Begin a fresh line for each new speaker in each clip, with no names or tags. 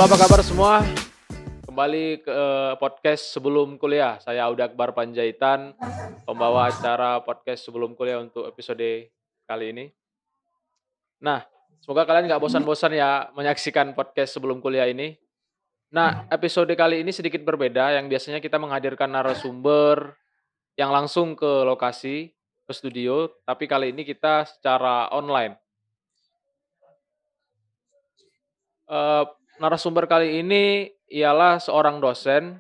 Halo, apa kabar semua? Kembali ke podcast sebelum kuliah. Saya Auda Akbar Panjaitan, pembawa acara podcast sebelum kuliah untuk episode kali ini. Nah, semoga kalian nggak bosan-bosan ya menyaksikan podcast sebelum kuliah ini. Nah, episode kali ini sedikit berbeda, yang biasanya kita menghadirkan narasumber yang langsung ke lokasi, ke studio, tapi kali ini kita secara online. Eee, Narasumber kali ini ialah seorang dosen,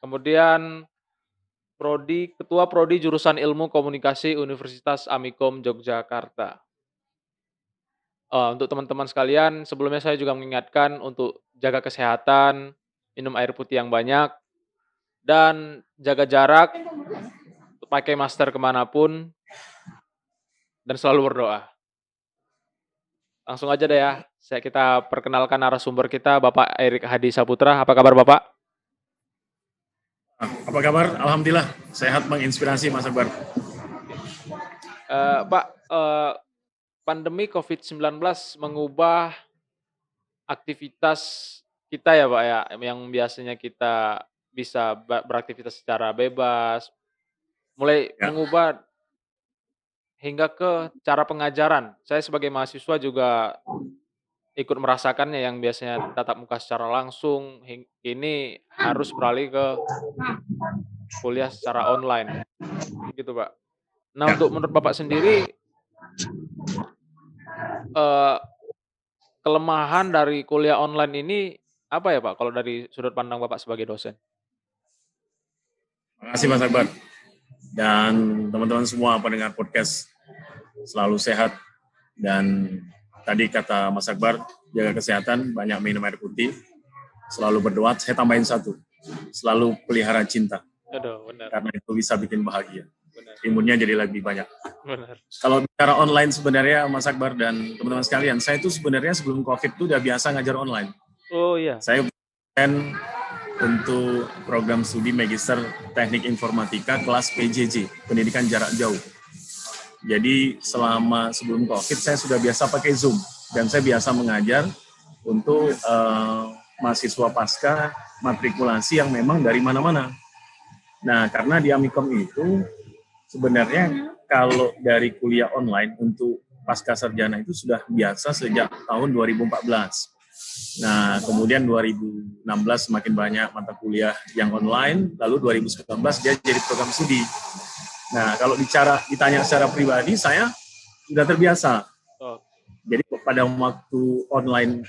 kemudian Ketua Prodi Jurusan Ilmu Komunikasi Universitas Amikom Yogyakarta. Untuk teman-teman sekalian, sebelumnya saya juga mengingatkan untuk jaga kesehatan, minum air putih yang banyak, dan jaga jarak, pakai masker kemanapun, dan selalu berdoa. Langsung aja deh ya, kita perkenalkan narasumber kita, Bapak Erik Hadi Saputra. Apa kabar Bapak?
Apa kabar? Alhamdulillah, sehat, menginspirasi Mas Akbar.
Pak, pandemi COVID-19 mengubah aktivitas kita ya Pak ya, yang biasanya kita bisa beraktivitas secara bebas, mulai
Ya,
mengubah hingga ke cara pengajaran. Saya sebagai mahasiswa juga ikut merasakannya, yang biasanya tatap muka secara langsung, kini harus beralih ke kuliah secara online, gitu Pak. Nah,
ya.
untuk menurut Bapak sendiri, eee, kelemahan dari kuliah online ini apa ya Pak, kalau dari sudut pandang Bapak sebagai dosen?
Terima kasih Mas Akbar. Dan teman-teman semua pendengar podcast selalu sehat. Dan tadi kata Mas Akbar, jaga kesehatan, banyak minum air putih, selalu berdoa. Saya tambahin satu, selalu pelihara cinta,
Aduh, benar
karena itu bisa bikin bahagia.
benar
Imunnya jadi lebih banyak.
benar.
Kalau bicara online sebenarnya Mas Akbar dan teman-teman sekalian, saya itu sebenarnya sebelum COVID itu udah biasa ngajar online.
Oh iya,
Saya kan untuk program studi Magister Teknik Informatika kelas PJJ, Pendidikan Jarak Jauh. Jadi selama sebelum COVID saya sudah biasa pakai Zoom dan saya biasa mengajar untuk mahasiswa pasca matrikulasi yang memang dari mana-mana. Nah, karena di Amikom itu sebenarnya kalau dari kuliah online untuk pasca sarjana itu sudah biasa sejak tahun 2014. Nah, kemudian 2016 semakin banyak mata kuliah yang online, lalu 2019 dia jadi program studi. Nah, kalau ditanya secara pribadi, saya sudah terbiasa.
oh,
Jadi pada waktu online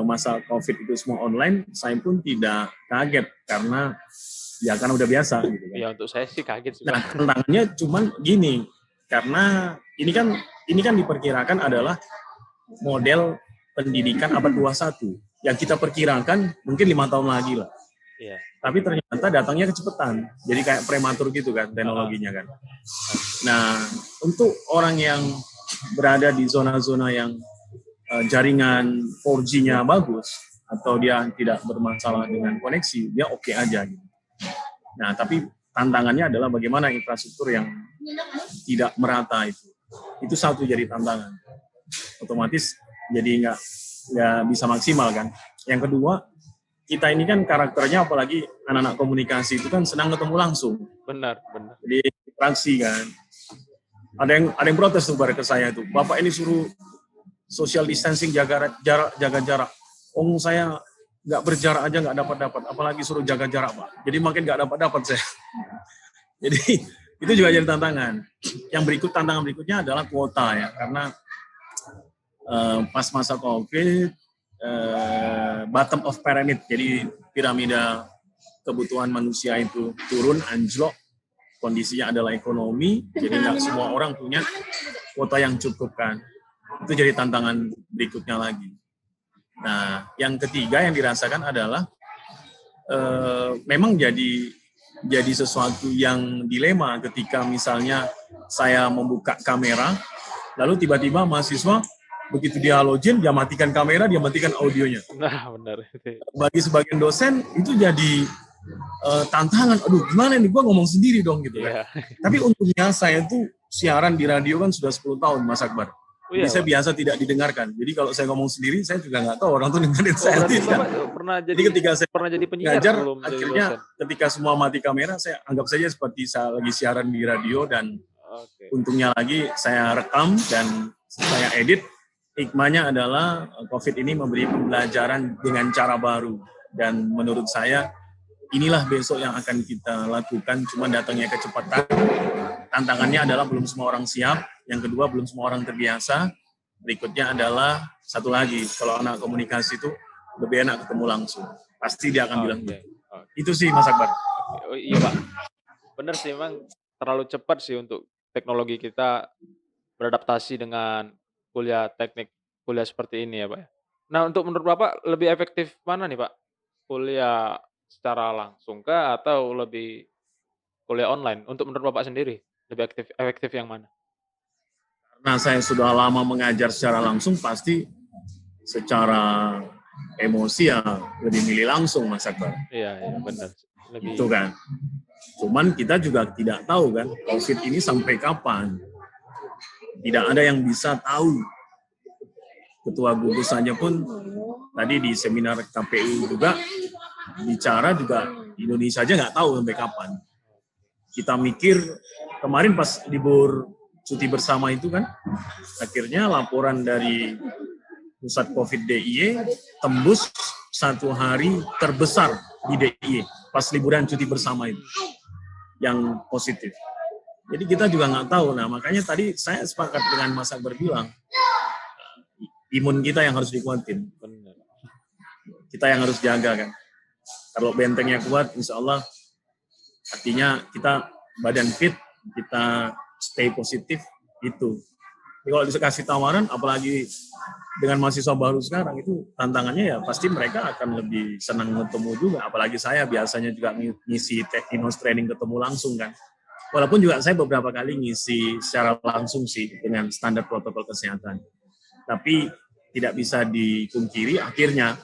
masa COVID itu semua online, saya pun tidak kaget karena ya kan udah biasa gitu kan.
iya untuk saya sih kaget sih,
Nah,
Pak.
tantangannya cuman gini, karena ini kan diperkirakan adalah model pendidikan abad 21 yang kita perkirakan mungkin 5 tahun lagi lah.
Iya,
Tapi ternyata datangnya kecepatan. Jadi kayak prematur gitu kan teknologinya kan. Nah, untuk orang yang berada di zona-zona yang jaringan 4G-nya bagus atau dia tidak bermasalah dengan koneksi, dia oke aja gitu. Nah, tapi tantangannya adalah bagaimana infrastruktur yang tidak merata itu. Itu satu jadi tantangan. Otomatis jadi nggak bisa maksimal kan. Yang kedua, kita ini kan karakternya apalagi anak-anak komunikasi itu kan senang ketemu langsung.
benar benar.
Jadi interaksi kan. Ada yang protes tuh pada ke saya itu. Bapak ini suruh social distancing, jaga jarak. Saya nggak berjarak aja nggak dapat, apalagi suruh jaga jarak Pak. Jadi makin nggak dapat saya. Jadi itu juga jadi tantangan. Tantangan berikutnya adalah kuota ya, karena pas masa COVID, bottom of pyramid, jadi piramida kebutuhan manusia itu turun, anjlok, kondisinya adalah ekonomi, jadi nggak semua orang punya kuota yang cukup kan. Itu jadi tantangan berikutnya lagi. Nah, yang ketiga yang dirasakan adalah memang jadi sesuatu yang dilema ketika misalnya saya membuka kamera, lalu tiba-tiba mahasiswa begitu dia login, dia matikan kamera, dia matikan audionya.
Nah, benar itu.
Bagi sebagian dosen itu jadi tantangan. Aduh, gimana nih, gue ngomong sendiri dong gitu kan.
Iya.
Tapi untungnya saya tuh siaran di radio kan sudah 10 tahun, Mas Akbar.
Oh
Jadi
iya,
saya
Pak?
biasa tidak didengarkan. Jadi kalau saya ngomong sendiri, saya juga nggak tahu orang tuh dengerin
Oh,
saya
berarti
tidak.
Bapak
Jadi ketika saya
pernah jadi penyiar
ngajar,
sebelum jadi
akhirnya
dosen?
ketika semua mati kamera, saya anggap saja seperti saya lagi siaran di radio, dan
Oke.
untungnya lagi saya rekam dan saya edit. Hikmahnya adalah COVID ini memberi pembelajaran dengan cara baru, dan menurut saya inilah besok yang akan kita lakukan, cuma datangnya kecepatan. Tantangannya adalah belum semua orang siap, yang kedua belum semua orang terbiasa, berikutnya adalah satu lagi, kalau anak komunikasi itu lebih enak ketemu langsung, pasti dia akan bilang
Oke.
gitu. Itu sih Mas Akbar.
Oh iya, Pak. Bener sih, memang terlalu cepat sih untuk teknologi kita beradaptasi dengan kuliah seperti ini ya, Pak, ya. Nah, untuk menurut Bapak lebih efektif mana nih, Pak? Kuliah secara langsung kah atau lebih kuliah online? Untuk menurut Bapak sendiri, lebih efektif yang mana?
Karena saya sudah lama mengajar secara langsung, pasti secara emosi ya lebih milih langsung Mas Akbar.
Iya iya, bener sih.
Itu kan. Cuman kita juga tidak tahu kan, COVID ini sampai kapan. Tidak ada yang bisa tahu. Ketua gugus saja pun tadi di seminar KPU juga bicara juga Indonesia aja nggak tahu sampai kapan. Kita mikir kemarin pas libur cuti bersama itu kan, akhirnya laporan dari pusat COVID DIY tembus 1 hari terbesar di DIY pas liburan cuti bersama itu yang positif. Jadi kita juga nggak tahu. Nah makanya tadi saya sepakat dengan Mas Akbar bilang, imun kita yang harus dikuatin.
Bener.
Kita yang harus jaga kan. Kalau bentengnya kuat, insya Allah artinya kita badan fit, kita stay positif, itu. Jadi kalau dikasih tawaran, apalagi dengan mahasiswa baru sekarang, itu tantangannya ya pasti mereka akan lebih senang ketemu juga. Apalagi saya biasanya juga ngisi in-house training ketemu langsung kan. Walaupun juga saya beberapa kali ngisi secara langsung sih dengan standar protokol kesehatan. Tapi tidak bisa dipungkiri akhirnya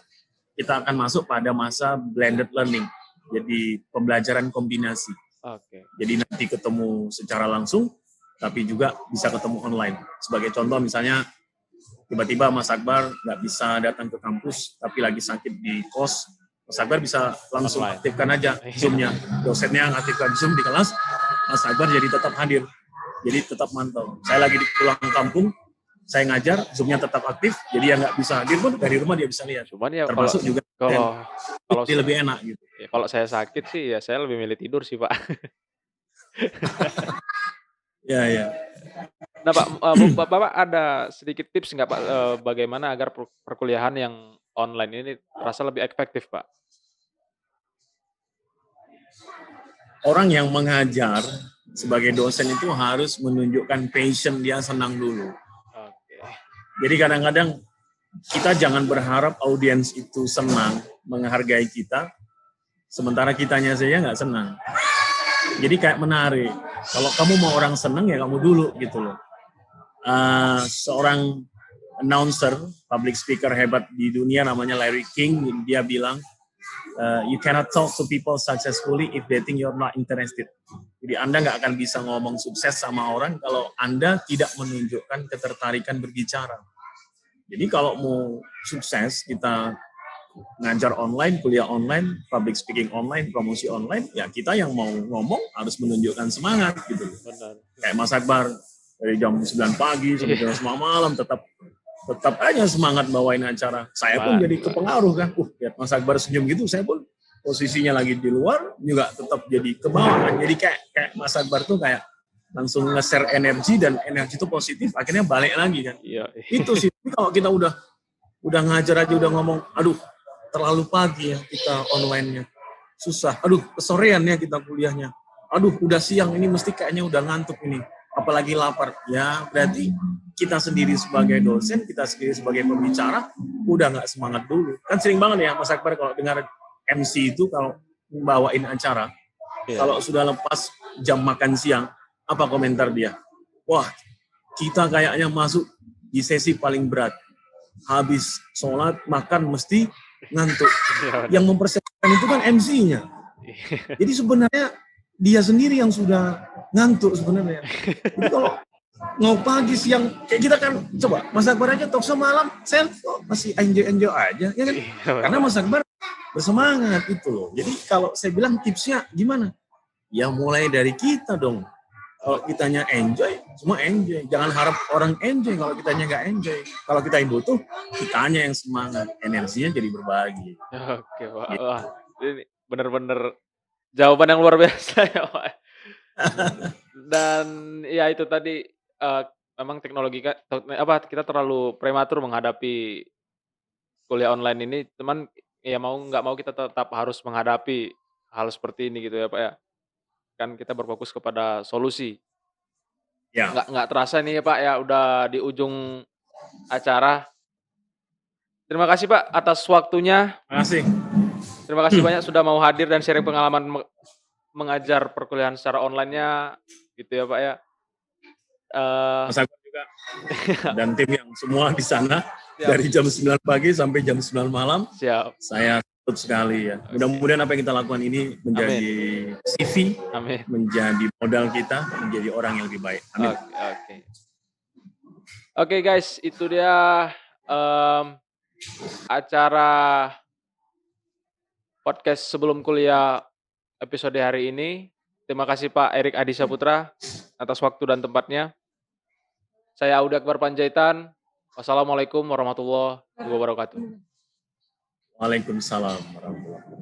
kita akan masuk pada masa blended learning. Jadi pembelajaran kombinasi.
Oke.
Jadi nanti ketemu secara langsung, tapi juga bisa ketemu online. Sebagai contoh misalnya, tiba-tiba Mas Akbar nggak bisa datang ke kampus, tapi lagi sakit di kos, Mas Akbar bisa langsung
Online.
aktifkan aja Zoom-nya. Dosennya ngaktifkan Zoom di kelas, Mas Akbar jadi tetap hadir. Jadi tetap mantau. Saya lagi di pulang kampung, saya ngajar, Zoom-nya tetap aktif, jadi yang nggak bisa hadir pun dari rumah dia bisa lihat.
Cuman ya
Termasuk juga
kalau
dia lebih enak gitu.
ya kalau saya sakit sih ya saya lebih milih tidur sih, Pak.
Ya, ya.
Nah, Pak, Bapak ada sedikit tips nggak, Pak, bagaimana agar perkuliahan yang online ini terasa lebih efektif, Pak?
Orang yang mengajar sebagai dosen itu harus menunjukkan passion, dia senang dulu.
Oke.
Jadi kadang-kadang kita jangan berharap audiens itu senang, menghargai kita, sementara kitanya saja nggak senang. Jadi kayak menarik. Kalau kamu mau orang senang ya kamu dulu gitu loh. Seorang announcer, public speaker hebat di dunia namanya Larry King, dia bilang, you cannot talk to people successfully if they think you're not interested. Jadi Anda nggak akan bisa ngomong sukses sama orang kalau Anda tidak menunjukkan ketertarikan berbicara. Jadi kalau mau sukses, kita ngajar online, kuliah online, public speaking online, promosi online, ya kita yang mau ngomong harus menunjukkan semangat gitu.
Benar.
Kayak Mas Akbar dari jam 9 pagi sampai jam 9 malam tetap aja semangat bawain acara. Saya pun jadi kepengaruh kan. Lihat Mas Akbar senyum gitu, saya pun posisinya lagi di luar juga tetap jadi ke bawah kan. Jadi kayak Mas Akbar tuh kayak langsung nge-share energi, dan energi itu positif, akhirnya balik lagi kan.
Iya.
Itu sih. Tapi kalau kita udah ngajar aja udah ngomong, aduh terlalu pagi ya kita online-nya, susah, aduh kesorean ya kita kuliahnya, aduh udah siang ini mesti kayaknya udah ngantuk ini, apalagi lapar, ya berarti kita sendiri sebagai dosen, kita sendiri sebagai pembicara udah nggak semangat dulu. Kan sering banget ya Mas Akbar kalau dengar MC itu kalau bawain acara, kalau sudah lepas jam makan siang, apa komentar dia? Wah, kita kayaknya masuk di sesi paling berat, habis sholat makan mesti ngantuk. Yang mempersiapkan itu kan MC-nya. Jadi sebenarnya dia sendiri yang sudah ngantuk sebenarnya. Jadi mau pagi siang kayak kita kan coba Mas Akbar aja talk show malam saya kok masih enjoy aja ya kan,
Iya,
karena Mas Akbar bersemangat itu loh. Jadi kalau saya bilang tipsnya gimana, ya mulai dari kita dong. Kalau kitanya enjoy, semua enjoy. Jangan harap orang enjoy kalau kitanya nggak enjoy. Kalau kita yang butuh, kitanya yang semangat, energinya jadi berbagi.
Oke, Pak.
Gitu.
Wah, ini bener-bener jawaban yang luar biasa ya, Pak. Dan ya itu tadi, memang teknologi kita terlalu prematur menghadapi kuliah online ini, cuman ya mau nggak mau kita tetap harus menghadapi hal seperti ini gitu ya, Pak, ya. Kan kita berfokus kepada solusi.
Ya,
Nggak terasa nih ya, Pak, ya udah di ujung acara. Terima kasih, Pak, atas waktunya.
makasih.
Terima kasih banyak sudah mau hadir dan sharing pengalaman mengajar perkuliahan secara online-nya gitu ya, Pak, ya. Eee,
Mas Akbar juga dan tim yang semua di sana
siap
dari jam 9 pagi sampai jam 9 malam.
siap.
Saya salut sekali ya.
Oke.
Mudah-mudahan apa yang kita lakukan ini menjadi
Amin
CV,
amin.
menjadi modal kita menjadi orang yang lebih baik. Amin.
Oke. Oke, guys, itu dia, acara podcast sebelum kuliah episode hari ini. Terima kasih Pak Erik Adi Saputra atas waktu dan tempatnya. Saya Auda Akbar Panjaitan. Wassalamualaikum warahmatullahi wabarakatuh.
Waalaikumsalam warahmatullahi wabarakatuh.